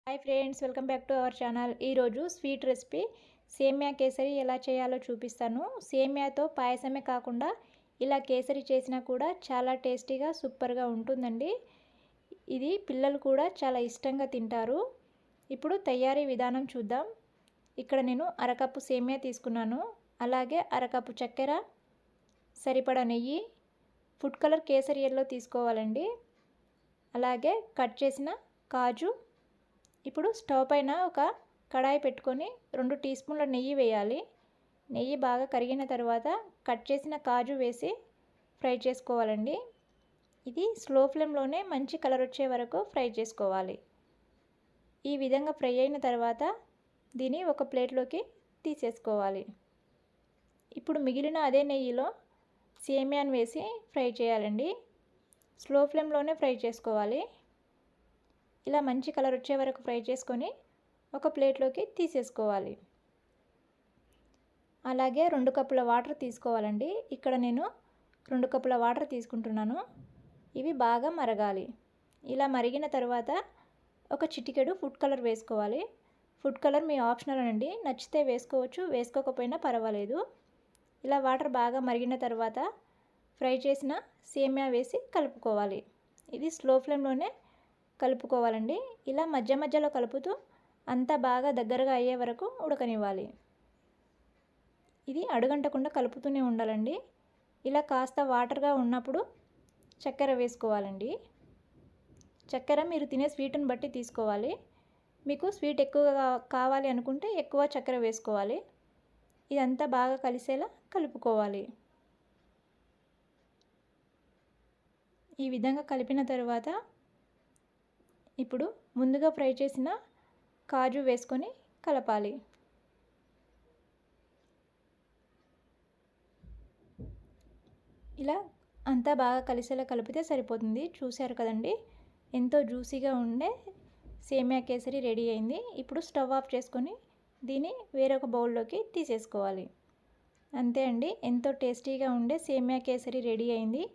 Hi friends, welcome back to our channel. ఈరోజు sweet recipe సేమ్యా కేసరి ఎలా చేయాలో చూపిస్తాను. సేమ్యాతో పాయసమే కాకుండా ఇలా కేసరి చేసినా కూడా చాలా టేస్టీగా సూపర్గా ఉంటుందండి. ఇది పిల్లలు కూడా చాలా ఇష్టంగా తింటారు. ఇప్పుడు తయారీ విధానం చూద్దాం. ఇక్కడ నేను అరకప్పు సేమ్యా తీసుకున్నాను. అలాగే అరకప్పు చక్కెర, సరిపడా నెయ్యి, ఫుడ్ కలర్ కేసరి ఎల్లో తీసుకోవాలండి. అలాగే కట్ చేసిన కాజు. ఇప్పుడు స్టవ్ పైన ఒక కడాయి పెట్టుకొని 2 టీ స్పూన్ల నెయ్యి వేయాలి. నెయ్యి బాగా కరిగిన తర్వాత కట్ చేసిన కాజు వేసి ఫ్రై చేసుకోవాలండి. ఇది స్లో ఫ్లేమ్లోనే మంచి కలర్ వచ్చే వరకు ఫ్రై చేసుకోవాలి. ఈ విధంగా ఫ్రై అయిన తర్వాత దీన్ని ఒక ప్లేట్లోకి తీసేసుకోవాలి. ఇప్పుడు మిగిలిన అదే నెయ్యిలో సేమ్యాను వేసి ఫ్రై చేయాలండి. స్లో ఫ్లేమ్లోనే ఫ్రై చేసుకోవాలి. ఇలా మంచి కలర్ వచ్చే వరకు ఫ్రై చేసుకొని ఒక ప్లేట్లోకి తీసేసుకోవాలి. అలాగే 2 కప్పుల వాటర్ తీసుకోవాలండి. ఇక్కడ నేను 2 కప్పుల వాటర్ తీసుకుంటున్నాను. ఇవి బాగా మరగాలి. ఇలా మరిగిన తర్వాత ఒక చిటికెడు ఫుడ్ కలర్ వేసుకోవాలి. ఫుడ్ కలర్ మీ ఆప్షనల్ అండి, నచ్చితే వేసుకోవచ్చు, వేసుకోకపోయినా పర్వాలేదు. ఇలా వాటర్ బాగా మరిగిన తర్వాత ఫ్రై చేసిన సేమ్యా వేసి కలుపుకోవాలి. ఇది స్లో ఫ్లేమ్లోనే కలుపుకోవాలండి. ఇలా మధ్య మధ్యలో కలుపుతూ అంతా బాగా దగ్గరగా అయ్యే వరకు ఉడకనివ్వాలి. ఇది అడుగంటకుండా కలుపుతూనే ఉండాలండి. ఇలా కాస్త వాటర్గా ఉన్నప్పుడు చక్కెర వేసుకోవాలండి. చక్కెర మీరు తినే స్వీట్ని బట్టి తీసుకోవాలి. మీకు స్వీట్ ఎక్కువగా కావాలి అనుకుంటే ఎక్కువ చక్కెర వేసుకోవాలి. ఇదంతా బాగా కలిసేలా కలుపుకోవాలి. ఈ విధంగా కలిపిన తర్వాత ఇప్పుడు ముందుగా ఫ్రై చేసిన కాజు వేసుకొని కలపాలి. ఇలా అంతా బాగా కలిసేలా కలిపితే సరిపోతుంది. చూశారు కదండి, ఎంతో జ్యూసీగా ఉండే సేమ్యా కేసరి రెడీ అయింది. ఇప్పుడు స్టవ్ ఆఫ్ చేసుకొని దీన్ని వేరొక బౌల్లోకి తీసేసుకోవాలి. అంతే అండి, ఎంతో టేస్టీగా ఉండే సేమ్యా కేసరి రెడీ అయింది.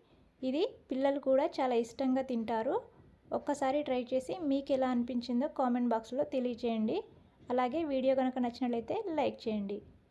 ఇది పిల్లలు కూడా చాలా ఇష్టంగా తింటారు. ఒక్కసారి ట్రై చేసి మీకు ఎలా అనిపించిందో కామెంట్ బాక్స్లో తెలియజేయండి. అలాగే వీడియో కనుక నచ్చినట్లయితే లైక్ చేయండి.